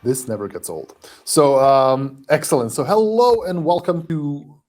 This never gets old. So excellent. So hello and welcome to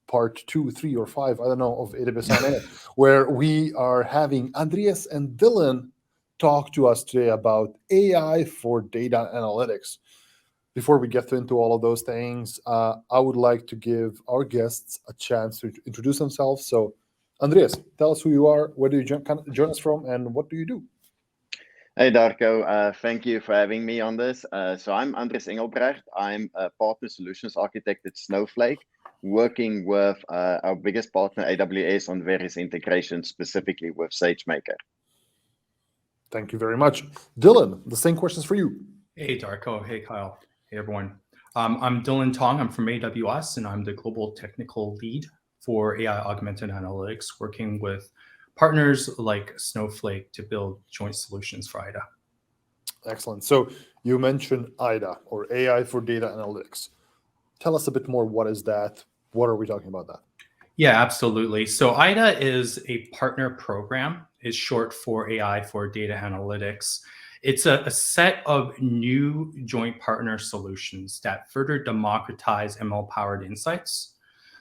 part 2, 3, or 5, I don't know, of AWS on Air, where we are having Andreas and Dylan talk to us today about AI for data analytics. Before we get into all of those things, I would like to give our guests a chance to introduce themselves. So, Andreas, tell us who you are, where do you join us from, and what do you do? Hey Darko, thank you for having me on this. So I'm Andres Engelbrecht. I'm a partner solutions architect at Snowflake, working with our biggest partner, AWS, on various integrations, specifically with SageMaker. Thank you very much. Dylan, the same questions for you. Hey, Darko. Hey, Kyle. Hey, everyone. I'm Dylan Tong. I'm from AWS, and I'm the global technical lead for AI augmented analytics, working with partners like Snowflake to build joint solutions for IDA. Excellent. So you mentioned IDA, or AI for data analytics. Tell us a bit more. What is that? What are we talking about that? Yeah, absolutely. So IDA is a partner program. It's short for AI for data analytics. It's a set of new joint partner solutions that further democratize ML-powered insights.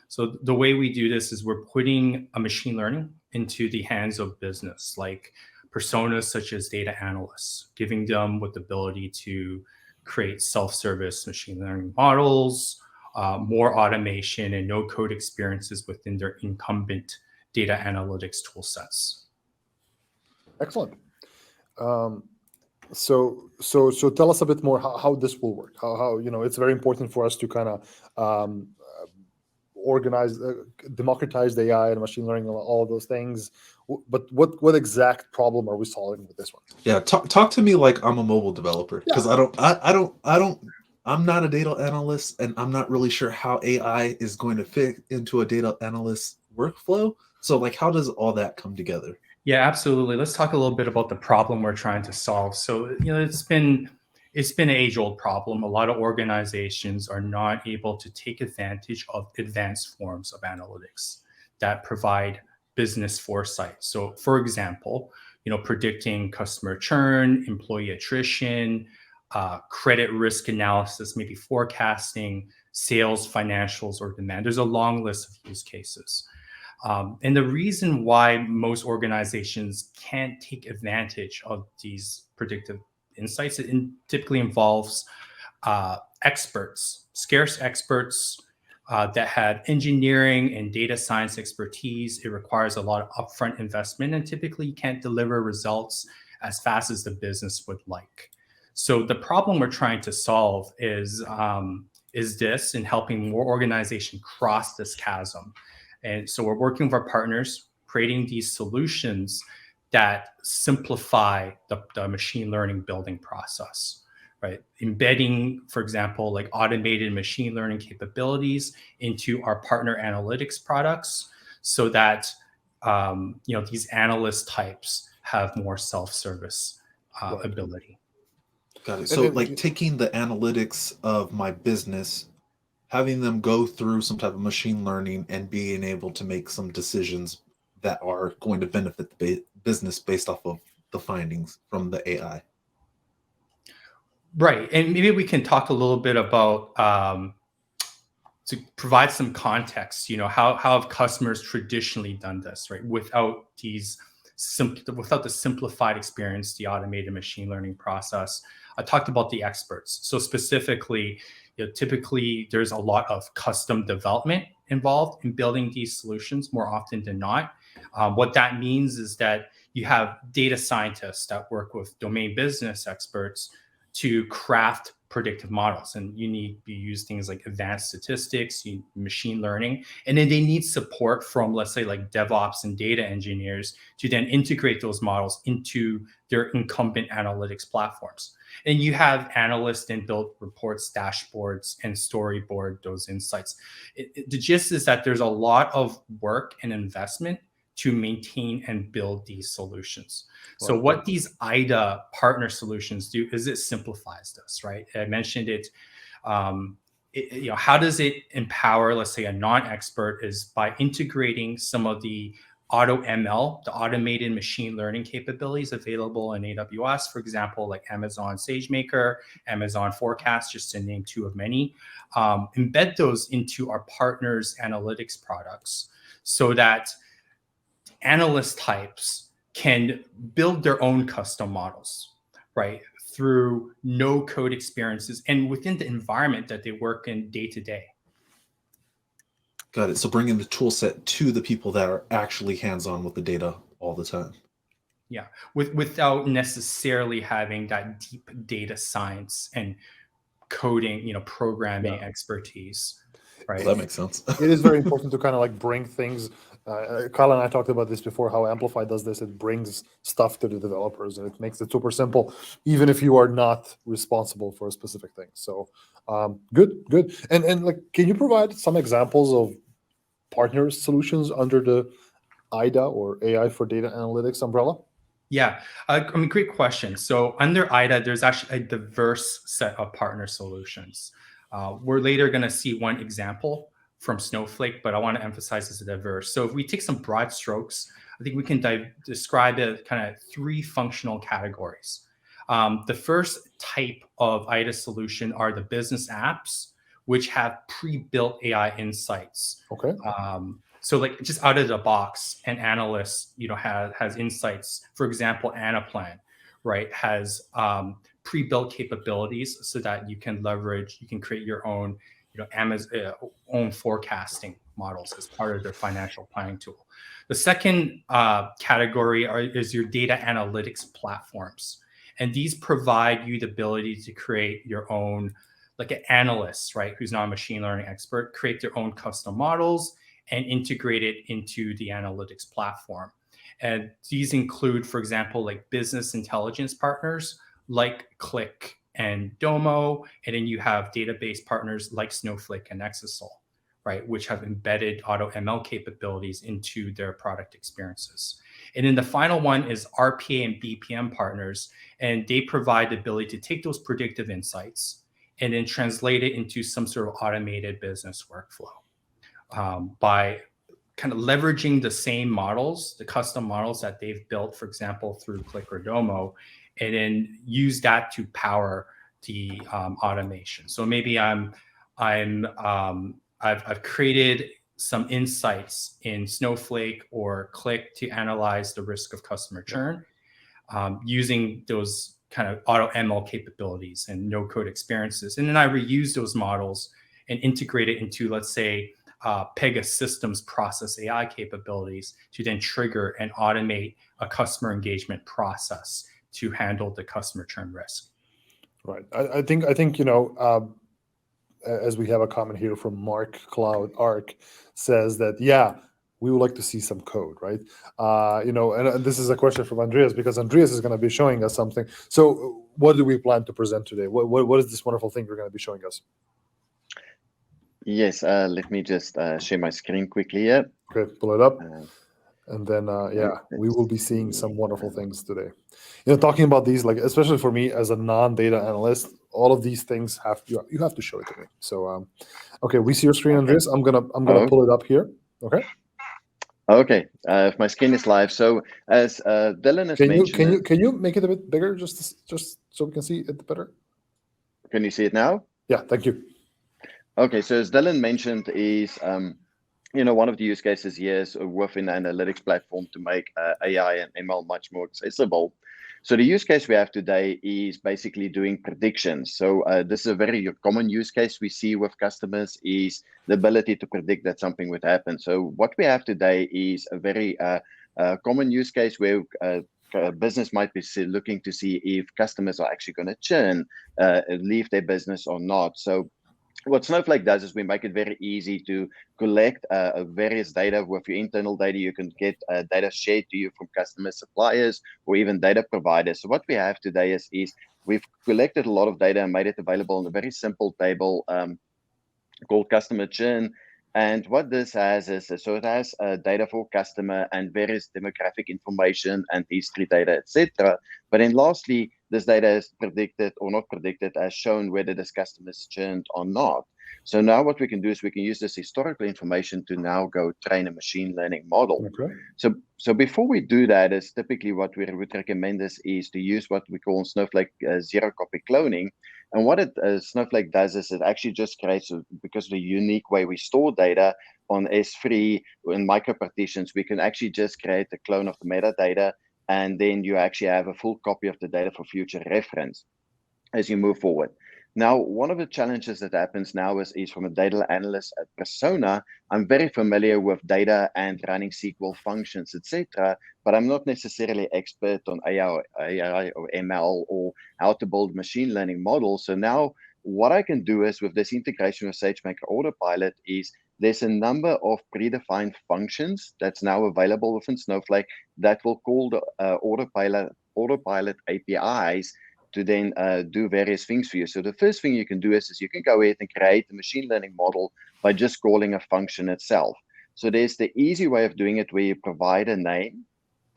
So the way we do this is we're putting a machine learning into the hands of business, like personas such as data analysts, giving them with the ability to create self-service machine learning models, more automation and no-code experiences within their incumbent data analytics tool sets. Excellent. So tell us a bit more how this will work. How it's very important for us to kind of organize, democratize the AI and machine learning, all of those things. But what exact problem are we solving with this one? Yeah, talk to me like I'm a mobile developer, because I'm not a data analyst, and I'm not really sure how AI is going to fit into a data analyst workflow. So, like, how does all that come together? Yeah, absolutely. Let's talk a little bit about the problem we're trying to solve. So, it's been an age-old problem. A lot of organizations are not able to take advantage of advanced forms of analytics that provide business foresight. So, for example, predicting customer churn, employee attrition, credit risk analysis, maybe forecasting sales, financials, or demand. There's a long list of use cases. And the reason why most organizations can't take advantage of these predictive insights, it typically involves scarce experts that have engineering and data science expertise. It requires a lot of upfront investment, and typically you can't deliver results as fast as the business would like. So the problem we're trying to solve is this, in helping more organizations cross this chasm. And so we're working with our partners, creating these solutions that simplify the machine learning building process, right? Embedding, for example, like automated machine learning capabilities into our partner analytics products, so that these analyst types have more self-service ability. Got it. So, like, taking the analytics of my business, having them go through some type of machine learning and being able to make some decisions that are going to benefit the business based off of the findings from the AI. Right. And maybe we can talk a little bit about, to provide some context, how have customers traditionally done this, right? Without the simplified experience, the automated machine learning process. I talked about the experts. So specifically, typically there's a lot of custom development involved in building these solutions, more often than not. What that means is that you have data scientists that work with domain business experts to craft predictive models, and you use things like advanced statistics, machine learning, and then they need support from, let's say, like DevOps and data engineers to then integrate those models into their incumbent analytics platforms. And you have analysts then build reports, dashboards, and storyboard those insights. The gist is that there's a lot of work and investment to maintain and build these solutions. So what these IDA partner solutions do is it simplifies this, right? I mentioned it. How does it empower, let's say, a non-expert, is by integrating some of the AutoML, the automated machine learning capabilities available in AWS, for example, like Amazon SageMaker, Amazon Forecast, just to name two of many, embed those into our partners' analytics products so that analyst types can build their own custom models, right, through no code experiences and within the environment that they work in day to day. Got it. So bringing the tool set to the people that are actually hands-on with the data all the time. Yeah, without necessarily having that deep data science and coding, programming expertise, right? Well, that makes sense. It is very important to kind of like bring things. Kyle and I talked about this before, how Amplify does this. It brings stuff to the developers and it makes it super simple, even if you are not responsible for a specific thing. So good. And like, can you provide some examples of partner solutions under the IDA or AI for Data Analytics umbrella? Yeah, great question. So under IDA, there's actually a diverse set of partner solutions. We're later going to see one example from Snowflake, but I want to emphasize it's diverse. So if we take some broad strokes, I think we can describe it kind of three functional categories. The first type of IDA solution are the business apps, which have pre-built AI insights. Okay. So like just out of the box, an analyst, has insights. For example, Anaplan, right, has pre-built capabilities so that you can create your own, Amazon own forecasting models as part of their financial planning tool. The second category is your data analytics platforms. And these provide you the ability to create your own, like an analyst, right, who's not a machine learning expert, create their own custom models and integrate it into the analytics platform. And these include, for example, like business intelligence partners like Qlik and Domo. And then you have database partners like Snowflake and Exasol, right, which have embedded AutoML capabilities into their product experiences. And then the final one is RPA and BPM partners. And they provide the ability to take those predictive insights and then translate it into some sort of automated business workflow. By kind of leveraging the same models, the custom models that they've built, for example, through Qlik or Domo, and then use that to power the automation. So maybe I've created some insights in Snowflake or Qlik to analyze the risk of customer churn, using those kind of AutoML capabilities and no code experiences, and then I reuse those models and integrate it into, let's say, Pegasystems process AI capabilities to then trigger and automate a customer engagement process to handle the customer churn risk. Right. I think as we have a comment here from Mark Cloud Arc says that, yeah, we would like to see some code, right? And this is a question from Andreas, because Andreas is going to be showing us something. So what do we plan to present today? What is this wonderful thing you're going to be showing us? Yes, let me just share my screen quickly here. Okay, pull it up. And then, we will be seeing some wonderful things today. Talking about these, like, especially for me as a non-data analyst, all of these things you have to show it to me. So, okay, we see your screen, Andreas. I'm gonna pull it up here. Okay. Okay. If my screen is live, so as Dylan has mentioned, can you make it a bit bigger, just so we can see it better? Can you see it now? Yeah, thank you. Okay, so as Dylan mentioned, is one of the use cases here is within the analytics platform to make AI and ML much more accessible. So the use case we have today is basically doing predictions. So this is a very common use case we see with customers, is the ability to predict that something would happen. So what we have today is a very common use case where a business might be looking to see if customers are actually going to churn, leave their business or not. So what Snowflake does is we make it very easy to collect various data. With your internal data, you can get data shared to you from customers, suppliers, or even data providers. So what we have today is we've collected a lot of data and made it available in a very simple table called customer churn. And what this has is, so it has data for customer and various demographic information and history data, etc. But then lastly, this data is predicted or not predicted, as shown whether this customer is churned or not. So now what we can do is we can use this historical information to now go train a machine learning model. Okay. So before we do that, is typically what we would recommend is to use what we call Snowflake zero copy cloning. And what Snowflake does is it actually just creates, because of the unique way we store data on S3 in micropartitions, we can actually just create a clone of the metadata, and then you actually have a full copy of the data for future reference as you move forward. Now, one of the challenges that happens now is from a data analyst persona, I'm very familiar with data and running SQL functions, etc., but I'm not necessarily expert on AI or ML or how to build machine learning models. So now what I can do is with this integration with SageMaker Autopilot is there's a number of predefined functions that's now available within Snowflake that will call the Autopilot APIs to then do various things for you. So the first thing you can do is you can go ahead and create a machine learning model by just calling a function itself. So there's the easy way of doing it where you provide a name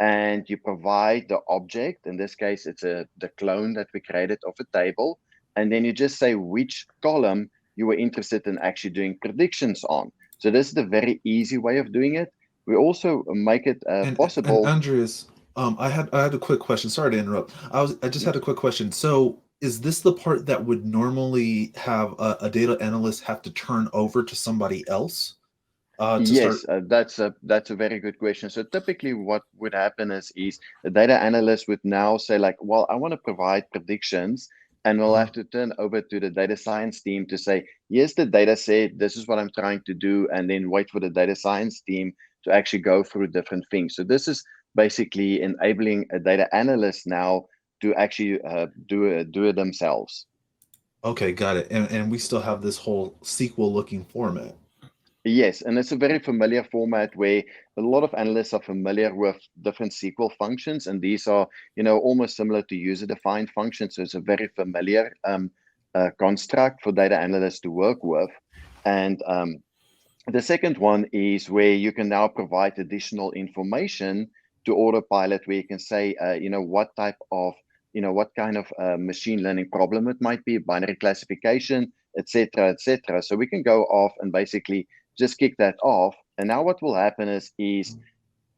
and you provide the object. In this case, it's the clone that we created of a table. And then you just say which column you were interested in actually doing predictions on. So this is the very easy way of doing it. We also make it possible. And Andreas, I had a quick question. Sorry to interrupt. I just had a quick question. So is this the part that would normally have a data analyst have to turn over to somebody else? Yes, that's a very good question. So typically what would happen is the data analyst would now say like, well, I want to provide predictions, and we'll have to turn over to the data science team to say, here's the data set, this is what I'm trying to do, and then wait for the data science team to actually go through different things. So this is basically enabling a data analyst now to actually do it themselves. Okay, got it. And we still have this whole SQL looking format. Yes, and it's a very familiar format where a lot of analysts are familiar with different SQL functions, and these are, almost similar to user-defined functions. So it's a very familiar construct for data analysts to work with. And the second one is where you can now provide additional information to Autopilot, where you can say, what kind of machine learning problem it might be, binary classification, etc., etc. So we can go off and basically just kick that off. And now what will happen is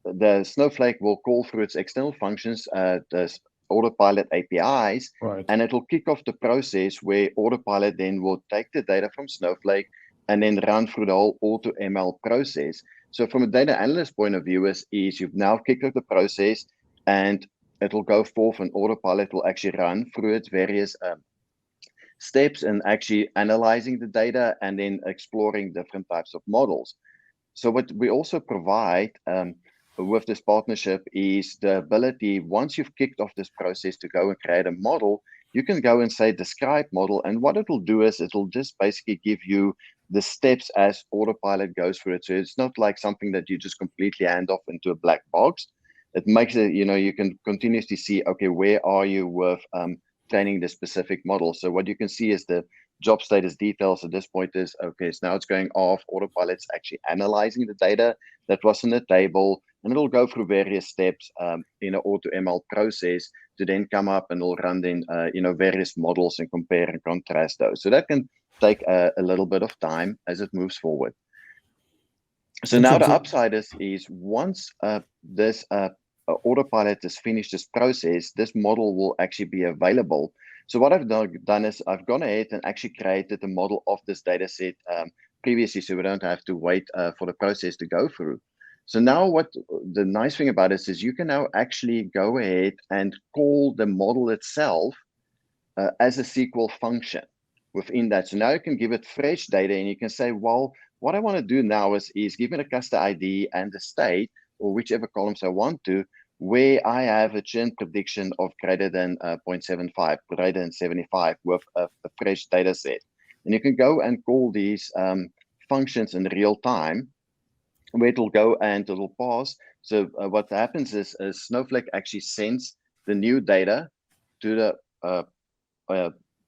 the Snowflake will call through its external functions, the Autopilot APIs, Right. and it will kick off the process where Autopilot then will take the data from Snowflake and then run through the whole AutoML process. So from a data analyst point of view is you've now kicked off the process, and it will go forth, and Autopilot will actually run through its various steps and actually analyzing the data and then exploring different types of models. So what we also provide with this partnership is the ability, once you've kicked off this process to go and create a model, you can go and say describe model, and what it will do is it will just basically give you the steps as Autopilot goes through it. So it's not like something that you just completely hand off into a black box. It makes it, you can continuously see, okay, where are you with training the specific model. So what you can see is the job status details at this point is, okay, so now it's going off. Autopilot's actually analyzing the data that was in the table, and it'll go through various steps in an AutoML process to then come up, and it'll run then, various models and compare and contrast those. So that can take a little bit of time as it moves forward. So now the upside is once this Autopilot has finished this process, this model will actually be available. So what I've done is I've gone ahead and actually created a model of this data set previously, so we don't have to wait for the process to go through. So now what the nice thing about this is you can now actually go ahead and call the model itself as a SQL function within that. So now you can give it fresh data, and you can say, well, what I want to do now is give me the cluster ID and the state, or whichever columns I want to, where I have a churn prediction of greater than 0.75, greater than 75 with a fresh data set. And you can go and call these functions in real time, where it'll go and it'll pass. So what happens is Snowflake actually sends the new data to the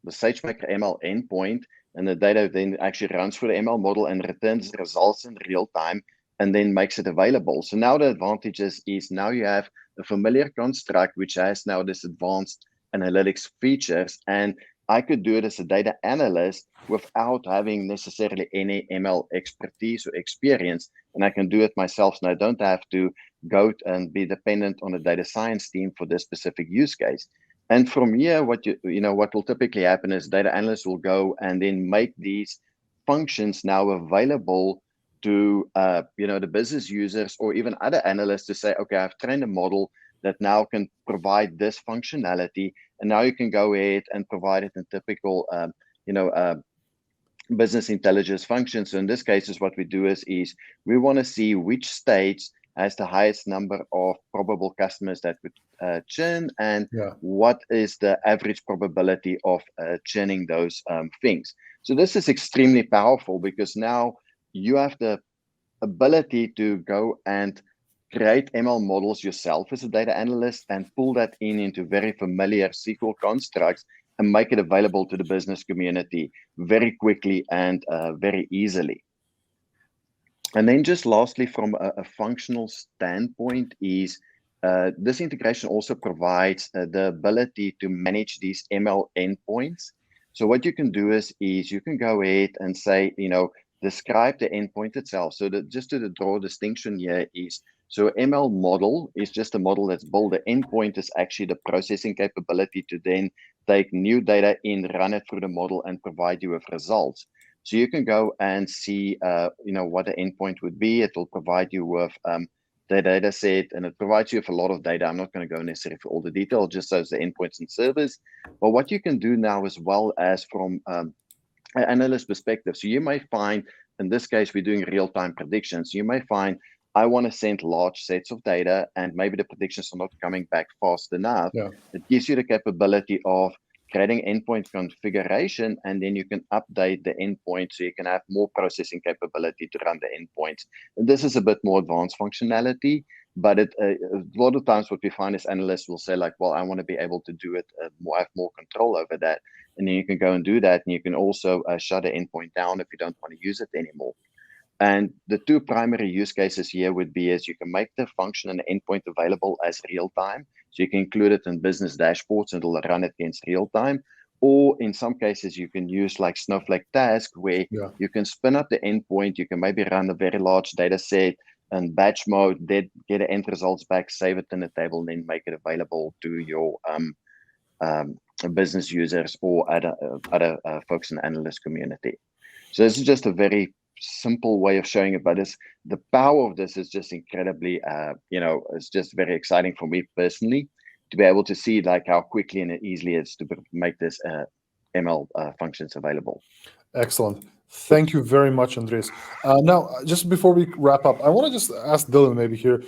SageMaker ML endpoint, and the data then actually runs through the ML model and returns the results in real time, and then makes it available. So now the advantage is now you have a familiar construct which has now this advanced analytics features, and I could do it as a data analyst without having necessarily any ML expertise or experience, and I can do it myself. And I don't have to go and be dependent on a data science team for this specific use case. And from here, what what will typically happen is data analysts will go and then make these functions now available to the business users or even other analysts to say, okay, I've trained a model that now can provide this functionality, and now you can go ahead and provide it in typical business intelligence functions. So in this case, is what we do is we want to see which states has the highest number of probable customers that would churn, and what is the average probability of churning those things. So this is extremely powerful because now you have the ability to go and create ML models yourself as a data analyst and pull that into very familiar SQL constructs and make it available to the business community very quickly and very easily. And then just lastly, from a functional standpoint, is this integration also provides the ability to manage these ML endpoints. So what you can do is you can go ahead and say, describe the endpoint itself. So just to draw a distinction here is, so ML model is just a model that's built. The endpoint is actually the processing capability to then take new data in, run it through the model, and provide you with results. So you can go and see, what the endpoint would be. It will provide you with the data set, and it provides you with a lot of data. I'm not going to go necessarily for all the detail, just as the endpoints and servers. But what you can do now, as well as from an analyst perspective, so you may find, in this case, we're doing real-time predictions. You may find, I want to send large sets of data, and maybe the predictions are not coming back fast enough. It gives you the capability of creating endpoint configuration, and then you can update the endpoint so you can have more processing capability to run the endpoints. And this is a bit more advanced functionality, but a lot of times what we find is analysts will say, like, well, I want to be able to do it more, have more control over that. And then you can go and do that, and you can also shut the endpoint down if you don't want to use it anymore. And the two primary use cases here would be is you can make the function and the endpoint available as real time. So you can include it in business dashboards and it'll run it against real time. Or in some cases, you can use like Snowflake Task, where you can spin up the endpoint. You can maybe run a very large data set in batch mode, then get the end results back, save it in a table, and then make it available to your business users or other folks in the analyst community. So this is just a very simple way of showing it, but the power of this is just incredibly, it's just very exciting for me personally to be able to see like how quickly and easily it's to make this ML functions available. Excellent. Thank you very much, Andres. Now, just before we wrap up, I want to just ask Dylan maybe here,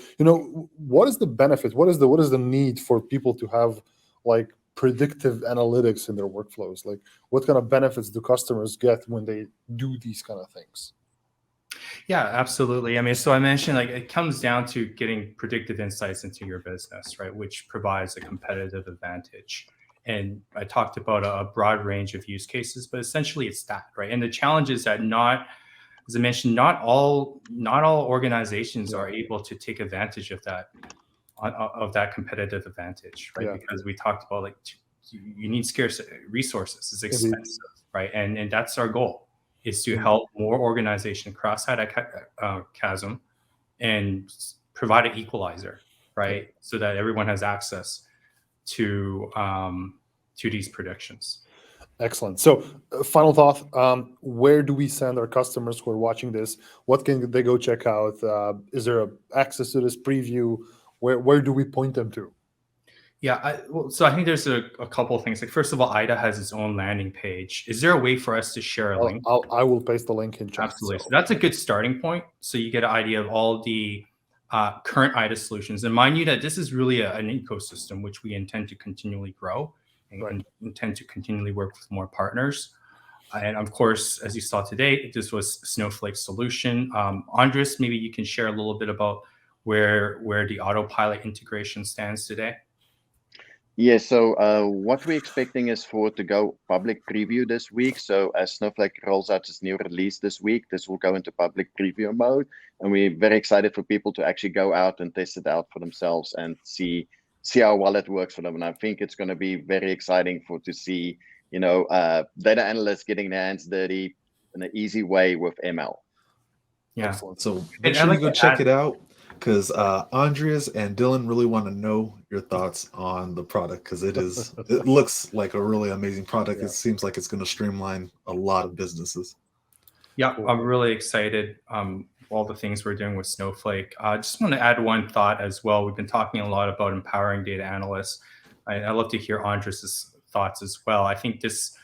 what is the benefit? What is the need for people to have like predictive analytics in their workflows? Like, what kind of benefits do customers get when they do these kind of things? Yeah, absolutely. I mean, so I mentioned like it comes down to getting predictive insights into your business, right? Which provides a competitive advantage. And I talked about a broad range of use cases, but essentially it's that, right? And the challenge is that as I mentioned, not all organizations are able to take advantage of that competitive advantage, right? Because we talked about like you need scarce resources. It's expensive, right? And that's our goal, is to help more organizations cross that chasm and provide an equalizer, right? So that everyone has access to these predictions. Excellent. So final thought, where do we send our customers who are watching this? What can they go check out? Is there access to this preview? Where do we point them to? Yeah, so I think there's a couple of things. Like, first of all, IDA has its own landing page. Is there a way for us to share a link? I will paste the link in chat. Absolutely. So that's a good starting point. So you get an idea of all the current IDA solutions. And mind you that this is really an ecosystem which we intend to continually grow and intend to continually work with more partners. And of course, as you saw today, this was Snowflake solution. Andres, maybe you can share a little bit about where the Autopilot integration stands today. Yeah, so what we're expecting is for it to go public preview this week. So as Snowflake rolls out its new release this week, this will go into public preview mode. And we're very excited for people to actually go out and test it out for themselves and see how well it works for them. And I think it's going to be very exciting to see data analysts getting their hands dirty in an easy way with ML. Yeah. Excellent. So And make I'd sure like you go to check add- it out because Andreas and Dylan really want to know your thoughts on the product because it looks like a really amazing product. Yeah. It seems like it's going to streamline a lot of businesses. Yeah, Cool. I'm really excited. All the things we're doing with Snowflake. I just want to add one thought as well. We've been talking a lot about empowering data analysts. I'd love to hear Andres's thoughts as well. I think this,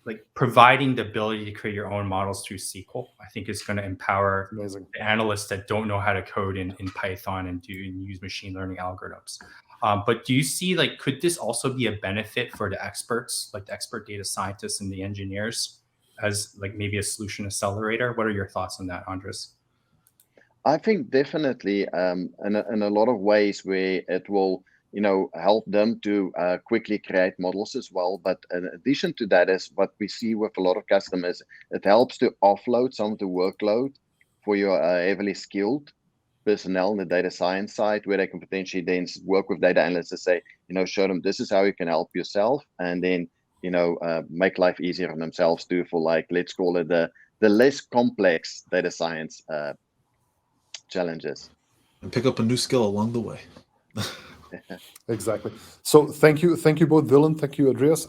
like providing the ability to create your own models through SQL, I think is going to empower Amazing. the analysts that don't know how to code in Python and use machine learning algorithms. But do you see, like, could this also be a benefit for the experts, like the expert data scientists and the engineers, as like maybe a solution accelerator? What are your thoughts on that, Andres? I think definitely in a lot of ways where it will, help them to quickly create models as well. But in addition to that, is what we see with a lot of customers, it helps to offload some of the workload for your heavily skilled personnel in the data science side, where they can potentially then work with data analysts to say, show them this is how you can help yourself, and then make life easier on themselves too, for, like, let's call it the less complex data science challenges. And pick up a new skill along the way. Exactly. So thank you both, Dylan. Thank you, Andreas,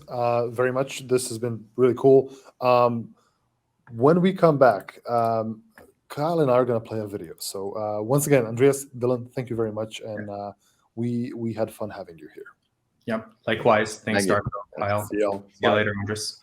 very much. This has been really cool. When we come back, Kyle and I are going to play a video. So once again, Andreas, Dylan, thank you very much, and we had fun having you here. Yep. Likewise. Thanks, Thank you. Darko, Kyle. See y'all. See you Bye. later, Andres.